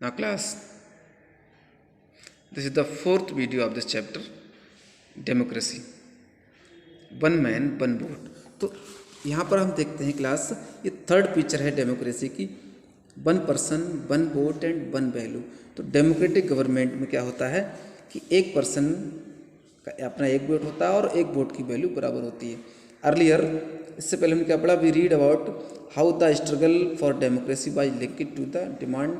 Now class, this is the fourth video of this chapter, democracy. One man one vote. तो यहाँ पर हम देखते हैं क्लास, ये थर्ड पिक्चर है डेमोक्रेसी की, one person one vote and one value. तो डेमोक्रेटिक गवर्नमेंट में क्या होता है कि एक पर्सन का अपना एक वोट होता है और एक वोट की वैल्यू बराबर होती है। अर्लियर, इससे पहले हमने क्या पढ़ा, we read about how the struggle for democracy was linked to the demand.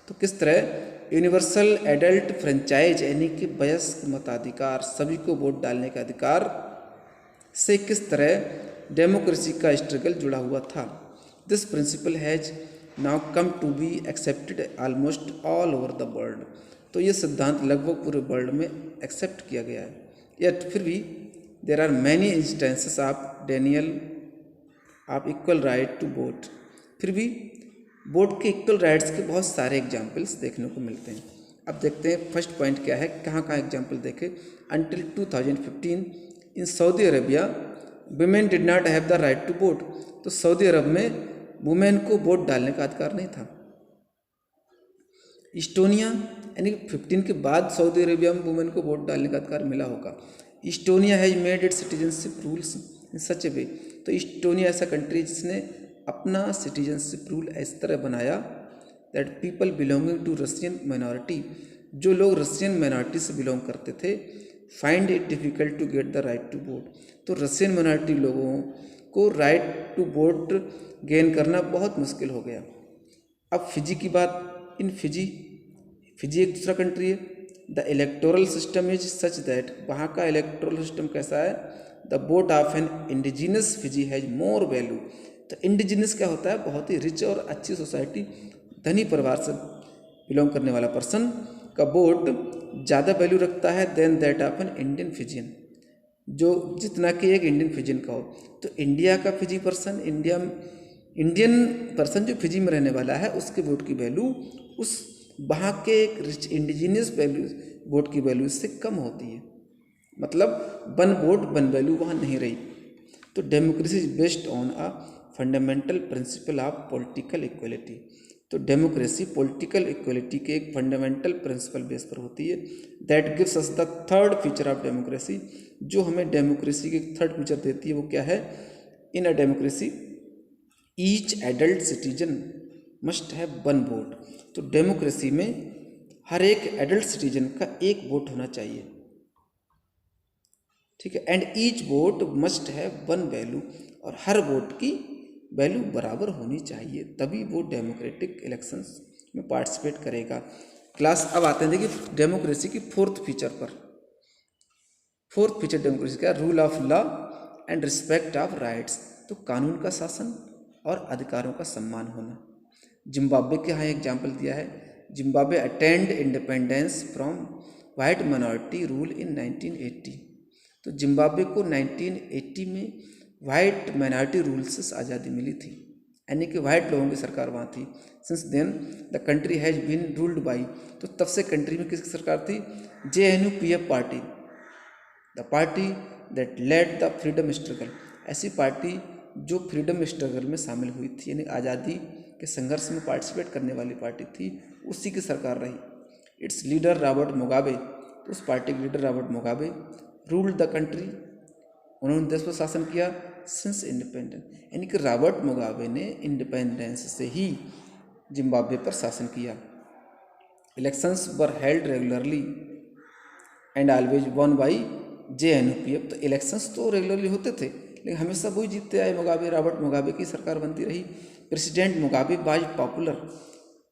तो किस तरह यूनिवर्सल एडल्ट फ्रेंचाइज यानी कि वयस्क मताधिकार, सभी को वोट डालने का अधिकार से किस तरह डेमोक्रेसी का स्ट्रगल जुड़ा हुआ था। This principle has now come to be accepted almost all over the world. तो ये सिद्धांत लगभग पूरे वर्ल्ड में एक्सेप्ट किया गया है। यट फिर भी there are many instances of denial of equal right to vote. फिर भी वोट के इक्वल राइट्स के बहुत सारे एग्जाम्पल्स देखने को मिलते हैं। अब देखते हैं फर्स्ट पॉइंट क्या है, कहाँ कहाँ एग्जाम्पल देखे। Until 2015 in Saudi Arabia women did not have the right to vote. तो सऊदी अरब में वुमेन को वोट डालने का अधिकार नहीं था। इस्टोनिया यानी 15 के बाद सऊदी अरेबिया में वुमेन को वोट डालने का अधिकार मिला होगा। Estonia has made its citizenship rules in such a way. तो इस्टोनिया ऐसा कंट्री जिसने अपना सिटीजनशिप रूल इस तरह बनाया that people belonging to Russian minority, जो लोग रशियन माइनॉरिटी से बिलोंग करते थे, find it difficult to get the right to vote. तो रशियन माइनॉरिटी लोगों को राइट टू वोट गेन करना बहुत मुश्किल हो गया। अब फिजी की बात, इन फिजी एक दूसरा कंट्री है। The electoral system is such that, वहाँ का इलेक्टोरल सिस्टम कैसा है, the vote of an indigenous Fiji has more value. तो इंडिजिनस क्या होता है, बहुत ही रिच और अच्छी सोसाइटी, धनी परिवार से बिलोंग करने वाला पर्सन का वोट ज़्यादा वैल्यू रखता है than that of an Indian Fijian, जो जितना कि एक इंडियन फिजियन का हो। तो इंडिया का फिजी पर्सन, इंडियन पर्सन जो फिजी में रहने वाला है, उसके वोट की वैल्यू उस वहाँ के एक रिच इंडिजिनियस वैल्यू वोट की वैल्यू से कम होती है। मतलब वन वोट वन वैल्यू वहाँ नहीं रही। तो democracy is based on a fundamental principle of political equality. तो डेमोक्रेसी पॉलिटिकल इक्वलिटी के एक फंडामेंटल प्रिंसिपल बेस पर होती है। That gives us the third feature of democracy. जो हमें डेमोक्रेसी की थर्ड फीचर देती है वो क्या है, in a democracy each adult citizen must have one vote. तो डेमोक्रेसी में हर एक एडल्ट सिटीजन का एक वोट होना चाहिए, ठीक है। And each vote must have one value, और हर वोट की वैल्यू बराबर होनी चाहिए, तभी वो डेमोक्रेटिक इलेक्शंस में पार्टिसिपेट करेगा। क्लास अब आते हैं देखिए डेमोक्रेसी की फोर्थ फीचर पर। फोर्थ फीचर डेमोक्रेसी का rule of law and respect of rights. तो कानून का शासन और अधिकारों का सम्मान होना। जिम्बाब्वे के यहाँ एग्जाम्पल दिया है, Zimbabwe attend independence from white minority rule in 1980। तो जिम्बाब्वे को 1980 में वाइट माइनॉरिटी रूल से आज़ादी मिली थी, यानी कि वाइट लोगों की सरकार वहाँ थी। Since then the country has been ruled by, तो तब से कंट्री में किसकी सरकार थी, JNU-PF party, the party that led the freedom struggle. ऐसी पार्टी जो फ्रीडम स्ट्रगल में शामिल हुई थी, यानी आज़ादी के संघर्ष में पार्टिसिपेट करने वाली पार्टी थी, उसी की सरकार रही। इट्स लीडर रॉबर्ट मुगाबे, तो उस पार्टी के leader Robert Mugabe ruled the country, उन्होंने देश पर शासन किया सिंस इंडिपेंडेंस, यानी कि रॉबर्ट मुगाबे ने इंडिपेंडेंस से ही जिम्बाब्वे पर शासन किया। Elections were held regularly and always one by JNU-PF। तो इलेक्शंस तो रेगुलरली होते थे, लेकिन हमेशा वही जीतते आए मुगाबे, रॉबर्ट मुगाबे की सरकार बनती रही। President Mugabe was popular,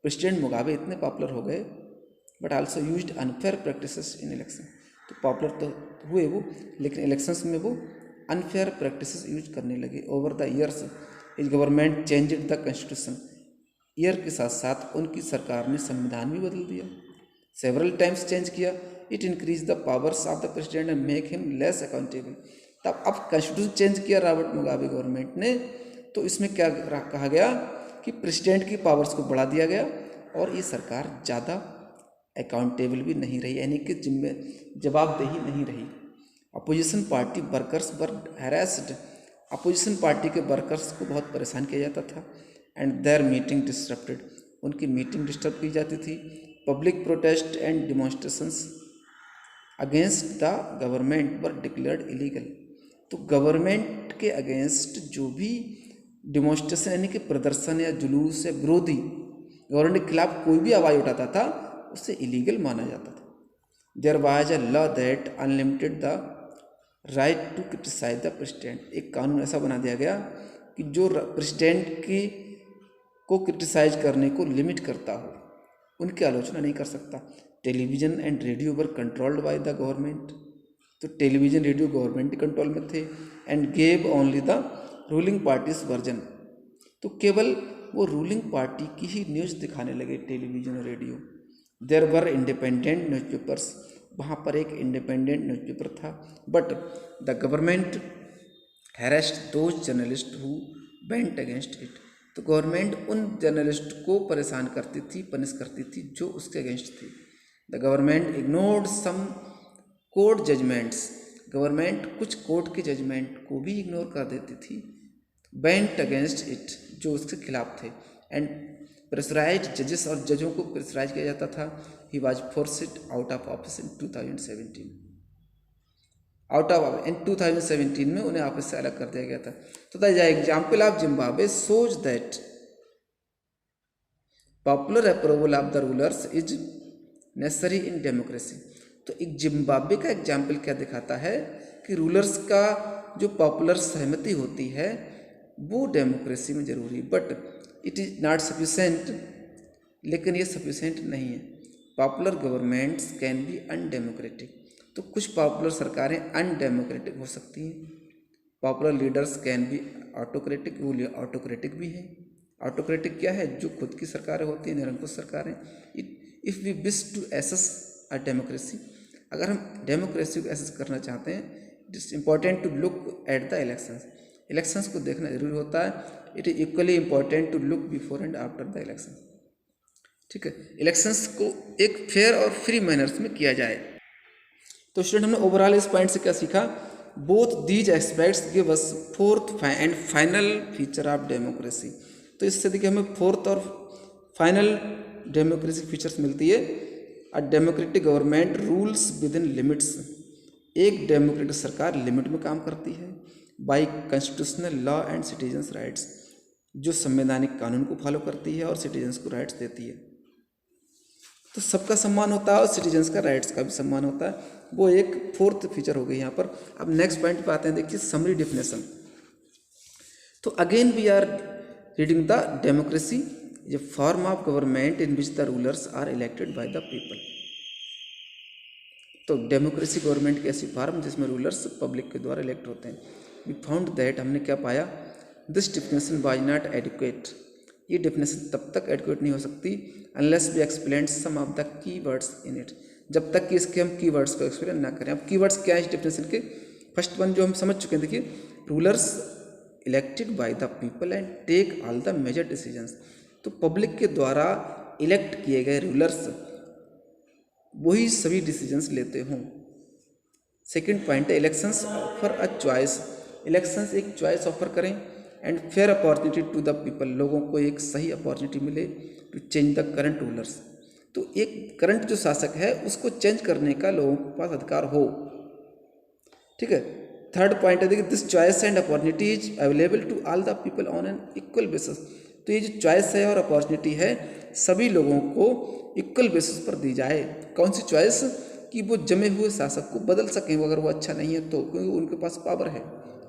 president Mugabe इतने पॉपुलर हो गए, but also used unfair practices in election. तो पॉपुलर तो हुए वो, लेकिन इलेक्शंस में वो अनफेयर प्रैक्टिसेस यूज करने लगे। Over the years is government changed the constitution. Year के साथ साथ उनकी सरकार ने संविधान भी बदल दिया, सेवरल टाइम्स चेंज किया। It increase the powers of the president and make him less accountable. तब अब कॉन्स्टिट्यूशन चेंज किया रॉबर्ट मुगाबे गवर्नमेंट ने, तो इसमें क्या कहा गया कि प्रेसिडेंट की पावर्स को बढ़ा दिया गया और ये सरकार ज़्यादा अकाउंटेबल भी नहीं रही, यानी कि जवाबदेही नहीं रही। Opposition party workers were harassed, opposition party के वर्कर्स को बहुत परेशान किया जाता था। एंड देयर मीटिंग डिसरप्टेड, उनकी मीटिंग डिस्टर्ब की जाती थी। Public protest and demonstrations against the government were declared illegal. तो गवर्नमेंट के अगेंस्ट जो भी डिमॉन्स्ट्रेशन यानी कि प्रदर्शन या जुलूस या विरोधी गवर्नमेंट के खिलाफ कोई भी आवाज़ उठाता था उसे इलीगल माना जाता था। There was a law that unlimited the right to criticise the president. एक कानून ऐसा बना दिया गया कि जो प्रेसिडेंट की को क्रिटिसाइज करने को लिमिट करता हो, उनकी आलोचना नहीं कर सकता। Television and radio were controlled by the government. तो टेलीविज़न रेडियो गवर्नमेंट के कंट्रोल में थे। And gave only the ruling parties version. तो केवल वो रूलिंग पार्टी की ही न्यूज़ दिखाने लगे टेलीविज़न और radio. There were independent newspapers. वहाँ पर एक इंडिपेंडेंट न्यूज़पेपर था। But the government harassed those journalist who went against it. तो गवर्नमेंट उन जर्नलिस्ट को परेशान करती थी, पनिश करती थी जो उसके अगेंस्ट थी। The government ignored some court judgements. Government कुछ कोर्ट के जजमेंट को भी इग्नोर कर देती थी। वेंट अगेंस्ट इट, जो उसके खिलाफ थे। एंड प्रेशराइज जजेस, और जजों को प्रेशराइज किया जाता था। He was forced out of office in 2017। इन 2017 में उन्हें ऑफिस से अलग कर दिया गया था। तो the example of Zimbabwe shows that popular approval of the rulers is necessary in democracy. तो एक जिम्बाब्वे का एग्जाम्पल क्या दिखाता है कि रूलर्स का जो पॉपुलर सहमति होती है वो डेमोक्रेसी में जरूरी, but it is not sufficient. लेकिन ये सफिशेंट नहीं है। Popular governments can be undemocratic. तो कुछ पॉपुलर सरकारें अनडेमोक्रेटिक हो सकती हैं। Popular leaders can be autocratic, वो ऑटोक्रेटिक भी हैं। ऑटोक्रेटिक क्या है? जो खुद की सरकारें होती हैं, निरंकुश सरकारें। If we wish to assess a democracy, अगर हम डेमोक्रेसी को एसेस करना चाहते हैं, it is important to look at the elections. Elections को देखना जरूरी होता है। It is equally important to look before and after the election. ठीक है, इलेक्शंस को एक फेयर और फ्री मैनर्स में किया जाए। तो स्टूडेंट हमने ओवरऑल इस पॉइंट से क्या सीखा? Both these aspects give us fourth and final feature of democracy. तो इससे देखिए हमें फोर्थ और फाइनल डेमोक्रेसी फीचर्स मिलती है। A democratic government rules with in limits. एक डेमोक्रेटिक सरकार लिमिट में काम करती है। By constitutional law and citizens rights, जो संवैधानिक कानून को फॉलो करती है और सिटीजन्स को राइट्स देती है। तो सबका सम्मान होता है और सिटीजन्स का राइट्स का भी सम्मान होता है। वो एक फोर्थ फीचर हो गई यहाँ पर। अब नेक्स्ट पॉइंट पे आते हैं, देखिए समरी डेफिनेशन। तो again we are reading the democracy, a form of government in which the rulers are elected by the people. तो डेमोक्रेसी गवर्नमेंट की ऐसी फॉर्म जिसमें रूलर्स पब्लिक के द्वारा इलेक्ट होते हैं। वी फाउंड दैट, हमने क्या पाया? This definition was not adequate. ये डेफिनेशन तब तक एडिक्वेट नहीं हो सकती unless we explain some of the key words in it, जब तक कि इसके हम की वर्ड्स को एक्सप्लेन ना करें। अब की वर्ड्स क्या है इस डेफिनेशन के? फर्स्ट वन जो हम समझ चुके हैं, देखिए, rulers elected by the people and take all the major decisions. तो पब्लिक के द्वारा इलेक्ट किए गए रूलर्स वही सभी डिसीजंस लेते हों। सेकंड पॉइंट है elections offer a choice. Elections एक चॉइस ऑफर करें and fair opportunity to the people, लोगों को एक सही अपॉर्चुनिटी मिले to change the current rulers. तो एक करंट जो शासक है उसको चेंज करने का लोगों के पास अधिकार हो। ठीक है। थर्ड पॉइंट है, देखिए, this choice and opportunity is available to all the people on an equal basis. तो ये जो चॉइस है और अपॉर्चुनिटी है सभी लोगों को इक्वल बेसिस पर दी जाए। कौन सी चॉइस? कि वो जमे हुए शासक को बदल सकें अगर वो अच्छा नहीं है तो, क्योंकि उनके पास पावर है।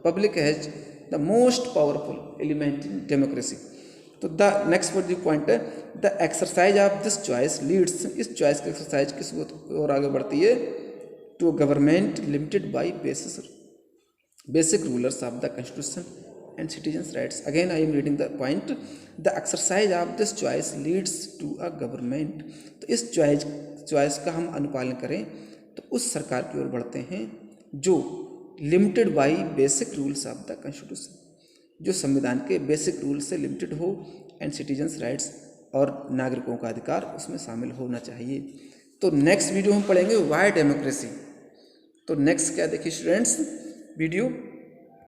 Public has the most powerful element in democracy. तो द नेक्स्ट पॉइंट है the exercise of this choice leads. इस चॉइस की एक्सरसाइज किस और आगे बढ़ती है? To government limited by basic rulers of the constitution and citizens rights. Again I am reading the point. The exercise of this choice leads to a government. तो इस choice का हम अनुपालन करें तो उस सरकार की ओर बढ़ते हैं जो limited by basic rules of the constitution, जो संविधान के बेसिक रूल से लिमिटेड हो, एंड सिटीजन्स राइट्स, और नागरिकों का अधिकार उसमें शामिल होना चाहिए। तो नेक्स्ट वीडियो हम पढ़ेंगे वाई डेमोक्रेसी। तो नेक्स्ट क्या देखिए स्टूडेंट्स वीडियो